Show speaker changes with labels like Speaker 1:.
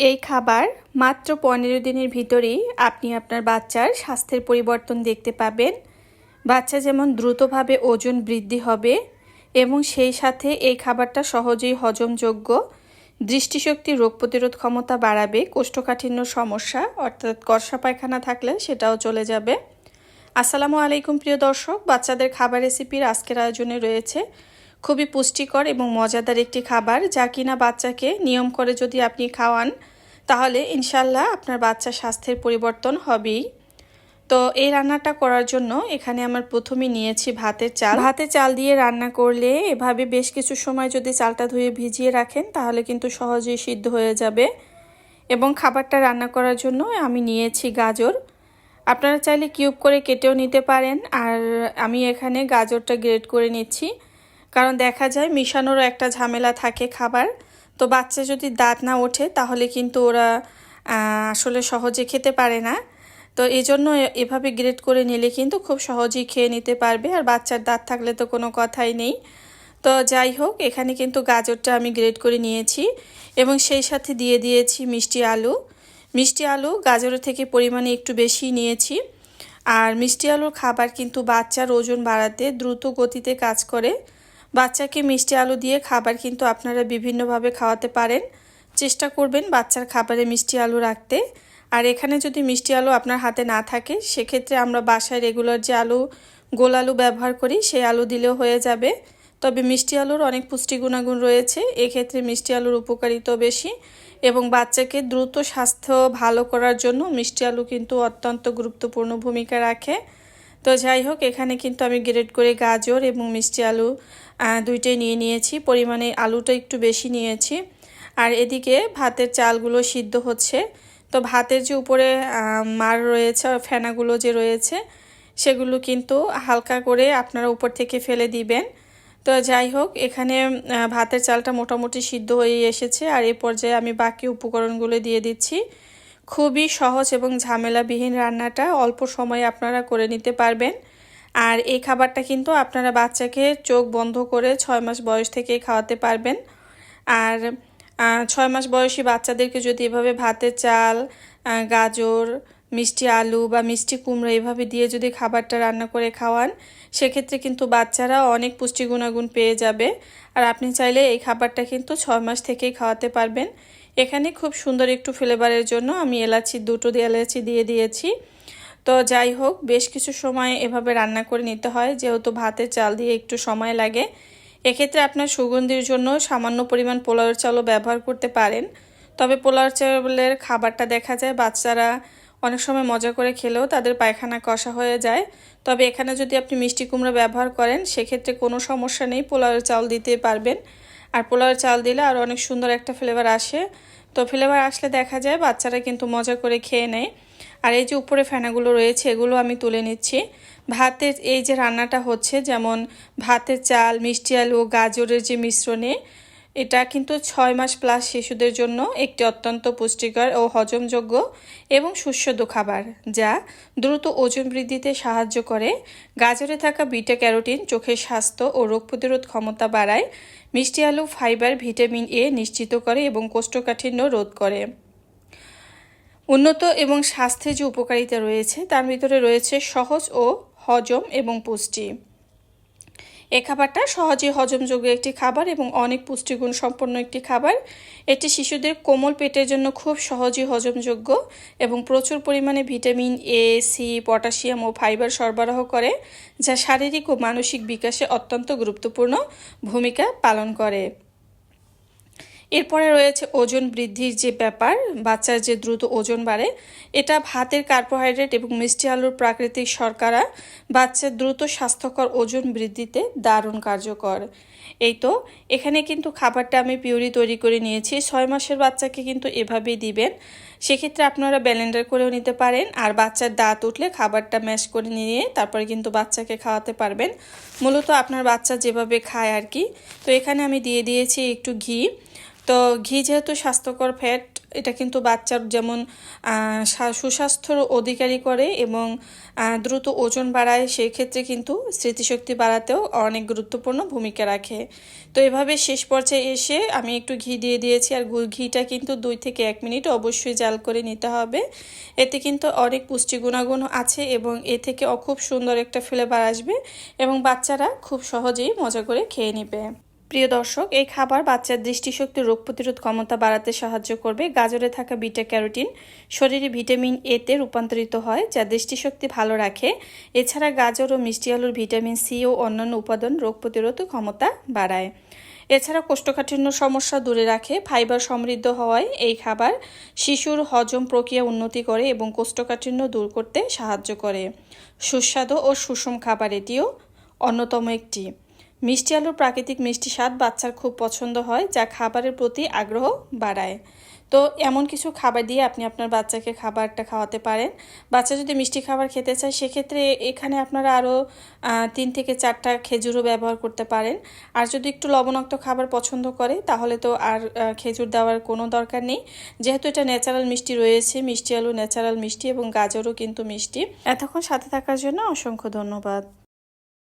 Speaker 1: এই খাবার মাত্র 15 দিনের ভিতরেই আপনি আপনার বাচ্চার স্বাস্থ্যের পরিবর্তন দেখতে পাবেন। বাচ্চা যেমন দ্রুতভাবে ওজন বৃদ্ধি হবে এবং সেই সাথে এই খাবারটা সহজেই হজমযোগ্য, দৃষ্টিশক্তি, রোগ প্রতিরোধ ক্ষমতা বাড়াবে, কোষ্ঠকাঠিন্য সমস্যা অর্থাৎ কষা পায়খানা থাকলে সেটাও চলে যাবে। আসসালামু আলাইকুম প্রিয় দর্শক, বাচ্চাদের খাবার রেসিপির আজকের আয়োজনে রয়েছে খুবই পুষ্টিকর এবং মজাদার একটি খাবার, যা কিনা বাচ্চাকে নিয়ম করে যদি আপনি খাওয়ান তাহলে ইনশাল্লাহ আপনার বাচ্চার স্বাস্থ্যের পরিবর্তন হবেই। তো এই রান্নাটা করার জন্য এখানে আমার প্রথমেই নিয়েছি ভাতের চাল দিয়ে রান্না করলে এভাবে বেশ কিছু সময় যদি চালটা ধুয়ে ভিজিয়ে রাখেন তাহলে কিন্তু সহজেই সিদ্ধ হয়ে যাবে। এবং খাবারটা রান্না করার জন্য আমি নিয়েছি গাজর। আপনারা চাইলে কিউব করে কেটেও নিতে পারেন, আর আমি এখানে গাজরটা গ্রেট করে নিচ্ছি, কারণ দেখা যায় মিশানোরও একটা ঝামেলা থাকে খাবার। তো বাচ্চা যদি দাঁত না ওঠে তাহলে কিন্তু ওরা আসলে সহজে খেতে পারে না। তো এই জন্য এভাবে গ্রেট করে নিলে কিন্তু খুব সহজেই খেয়ে নিতে পারবে, আর বাচ্চার দাঁত থাকলে তো কোনো কথাই নেই। তো যাই হোক, এখানে কিন্তু গাজরটা আমি গ্রেট করে নিয়েছি এবং সেই সাথে দিয়ে দিয়েছি মিষ্টি আলু গাজরের থেকে পরিমাণে একটু বেশি নিয়েছি। আর মিষ্টি আলুর খাবার কিন্তু বাচ্চার ওজন বাড়াতে দ্রুত গতিতে কাজ করে। বাচ্চাকে মিষ্টি আলু দিয়ে খাবার কিন্তু আপনারা বিভিন্নভাবে খাওয়াতে পারেন। চেষ্টা করবেন বাচ্চার খাবারে মিষ্টি আলু রাখতে। আর এখানে যদি মিষ্টি আলু আপনার হাতে না থাকে সেক্ষেত্রে আমরা বাসায় রেগুলার যে গোল আলু ব্যবহার করি সেই আলু দিলেও হয়ে যাবে। তবে মিষ্টি আলুর অনেক পুষ্টি গুণাগুণ রয়েছে, এক্ষেত্রে মিষ্টি আলুর উপকারিতাও বেশি এবং বাচ্চাকে দ্রুত স্বাস্থ্য ভালো করার জন্য মিষ্টি আলু কিন্তু অত্যন্ত গুরুত্বপূর্ণ ভূমিকা রাখে। তো যাই হোক, এখানে কিন্তু আমি গ্রেট করে গাজর এবং মিষ্টি আলু দুইটাই নিয়ে নিয়েছি, পরিমাণে আলুটা একটু বেশি নিয়েছি। আর এদিকে ভাতের চালগুলো সিদ্ধ হচ্ছে। তো ভাতের যে উপরে মার রয়েছে, ফেনাগুলো যে রয়েছে সেগুলো কিন্তু হালকা করে আপনারা উপর থেকে ফেলে দিবেন। তো যাই হোক, এখানে ভাতের চালটা মোটামুটি সিদ্ধ হয়ে এসেছে, আর এই পর্যায়ে আমি বাকি উপকরণগুলো দিয়ে দিচ্ছি। খুবই সহজ এবং ঝামেলাবিহীন রান্নাটা অল্প সময়ে আপনারা করে নিতে পারবেন। আর এই খাবারটা কিন্তু আপনারা বাচ্চাকে চোখ বন্ধ করে 6 মাস বয়স থেকেই খাওয়াতে পারবেন। আর 6 মাস বয়সী বাচ্চাদেরকে যদি এভাবে ভাতের চাল, গাজর, মিষ্টি আলু বা মিষ্টি কুমড়া এভাবে দিয়ে যদি খাবারটা রান্না করে খাওয়ান সেক্ষেত্রে কিন্তু বাচ্চারা অনেক পুষ্টি গুণাগুণ পেয়ে যাবে। আর আপনি চাইলে এই খাবারটা কিন্তু 6 মাস থেকেই খাওয়াতে পারবেন। এখানে খুব সুন্দর একটু ফ্লেভারের জন্য আমি দুটো এলাচি দিয়ে দিয়েছি। তো যাই হোক, বেশ কিছু সময় এভাবে রান্না করে নিতে হয়, যেহেতু ভাতের চাল দিয়ে একটু সময় লাগে। এক্ষেত্রে আপনার সুগন্ধির জন্য সামান্য পরিমাণ পোলাওয়ের চালও ব্যবহার করতে পারেন। তবে পোলাওয়ের চালের খাবারটা দেখা যায় বাচ্চারা অনেক সময় মজা করে খেলেও তাদের পায়খানা কষা হয়ে যায়। তবে এখানে যদি আপনি মিষ্টি কুমড়া ব্যবহার করেন সেক্ষেত্রে কোনো সমস্যা নেই, পোলাওয়ের চাল দিতে পারবেন। আর পোলাওয়ের চাল দিলে আর অনেক সুন্দর একটা ফ্লেভার আসে। তো ফ্লেভার আসলে দেখা যায় বাচ্চারা কিন্তু মজা করে খেয়ে নেয়। আর এই যে উপরে ফেনাগুলো রয়েছে এগুলো আমি তুলে নিচ্ছি। ভাতের এই যে রান্নাটা হচ্ছে, যেমন ভাতের চাল, মিষ্টি আলু, গাজরের যে মিশ্রণে, এটা কিন্তু 6 মাস প্লাস শিশুদের জন্য একটি অত্যন্ত পুষ্টিকর ও হজমযোগ্য এবং সুস্বাদু খাবার, যা দ্রুত ওজন বৃদ্ধিতে সাহায্য করে। গাজরে থাকা বিটা ক্যারোটিন চোখের স্বাস্থ্য ও রোগ প্রতিরোধ ক্ষমতা বাড়ায়। মিষ্টি আলু ফাইবার, ভিটামিন এ নিশ্চিত করে এবং কোষ্ঠকাঠিন্য রোধ করে। উন্নত এবং স্বাস্থ্যের যে উপকারিতা রয়েছে তার ভিতরে রয়েছে সহজ ও হজম এবং পুষ্টি। এই খাবারটা সহজেই হজমযোগ্য একটি খাবার এবং অনেক পুষ্টিগুণ সম্পন্ন একটি খাবার। এটি শিশুদের কোমল পেটের জন্য খুব সহজেই হজমযোগ্য এবং প্রচুর পরিমাণে ভিটামিন এ, সি, পটাশিয়াম ও ফাইবার সরবরাহ করে, যা শারীরিক ও মানসিক বিকাশে অত্যন্ত গুরুত্বপূর্ণ ভূমিকা পালন করে। এরপরে রয়েছে ওজন বৃদ্ধির যে ব্যাপার, বাচ্চার যে দ্রুত ওজন বাড়ে, এটা ভাতের কার্বোহাইড্রেট এবং মিষ্টি আলুর প্রাকৃতিক শর্করা বাচ্চার দ্রুত স্বাস্থ্যকর ওজন বৃদ্ধিতে দারুণ কার্যকর। এই তো এখানে কিন্তু খাবারটা আমি পিউরি তৈরি করে নিয়েছি। 6 মাসের বাচ্চাকে কিন্তু এভাবেই দিবেন। সেক্ষেত্রে আপনারা ব্লেন্ডার করেও নিতে পারেন, আর বাচ্চার দাঁত উঠলে খাবারটা ম্যাশ করে নিয়ে তারপরে কিন্তু বাচ্চাকে খাওয়াতে পারবেন। মূলত আপনার বাচ্চা যেভাবে খায় আর কি। তো এখানে আমি দিয়ে দিয়েছি একটু ঘি। তো ঘি যেহেতু স্বাস্থ্যকর ফ্যাট এটা কিন্তু বাচ্চার যেমন সুস্বাস্থ্যর অধিকারী করে এবং দ্রুত ওজন বাড়ায়, সেই ক্ষেত্রে কিন্তু স্মৃতিশক্তি বাড়াতেও অনেক গুরুত্বপূর্ণ ভূমিকা রাখে। তো এভাবে শেষ পর্যায়ে এসে আমি একটু ঘি দিয়ে দিয়েছি, আর ঘিটা কিন্তু 2 থেকে 1 মিনিট অবশ্যই জাল করে নিতে হবে। এতে কিন্তু অনেক পুষ্টি গুণাগুণ আছে এবং এ থেকে খুব সুন্দর একটা ফ্লেভার আসবে এবং বাচ্চারা খুব সহজেই মজা করে খেয়ে নেবে। প্রিয় দর্শক, এই খাবার বাচ্চার দৃষ্টিশক্তি, রোগ প্রতিরোধ ক্ষমতা বাড়াতে সাহায্য করবে। গাজরে থাকা বিটা ক্যারোটিন শরীরে ভিটামিন এতে রূপান্তরিত হয়, যা দৃষ্টিশক্তি ভালো রাখে। এছাড়া গাজর ও মিষ্টি আলুর ভিটামিন সি ও অন্যান্য উপাদান রোগ প্রতিরোধ ক্ষমতা বাড়ায়। এছাড়া কোষ্ঠকাঠিন্য সমস্যা দূরে রাখে। ফাইবার সমৃদ্ধ হওয়ায় এই খাবার শিশুর হজম প্রক্রিয়া উন্নতি করে এবং কোষ্ঠকাঠিন্য দূর করতে সাহায্য করে। সুস্বাদু ও সুষম খাবার এটিও অন্যতম একটি। মিষ্টি আলুর প্রাকৃতিক মিষ্টি স্বাদ বাচ্চার খুব পছন্দ হয়, যা খাবারের প্রতি আগ্রহ বাড়ায়। তো এমন কিছু খাবার দিয়ে আপনি আপনার বাচ্চাকে খাবারটা খাওয়াতে পারেন। বাচ্চা যদি মিষ্টি খাবার খেতে চায়, সেক্ষেত্রে এখানে আপনারা আরও 3 থেকে 4টা খেজুরও ব্যবহার করতে পারেন। আর যদি একটু লবণাক্ত খাবার পছন্দ করে, তাহলে তো আর খেজুর দেওয়ার কোনো দরকার নেই, যেহেতু এটা ন্যাচারাল মিষ্টি রয়েছে। মিষ্টি আলু ন্যাচারাল মিষ্টি এবং গাজরও কিন্তু মিষ্টি। এতক্ষণ সাথে থাকার জন্য অসংখ্য ধন্যবাদ।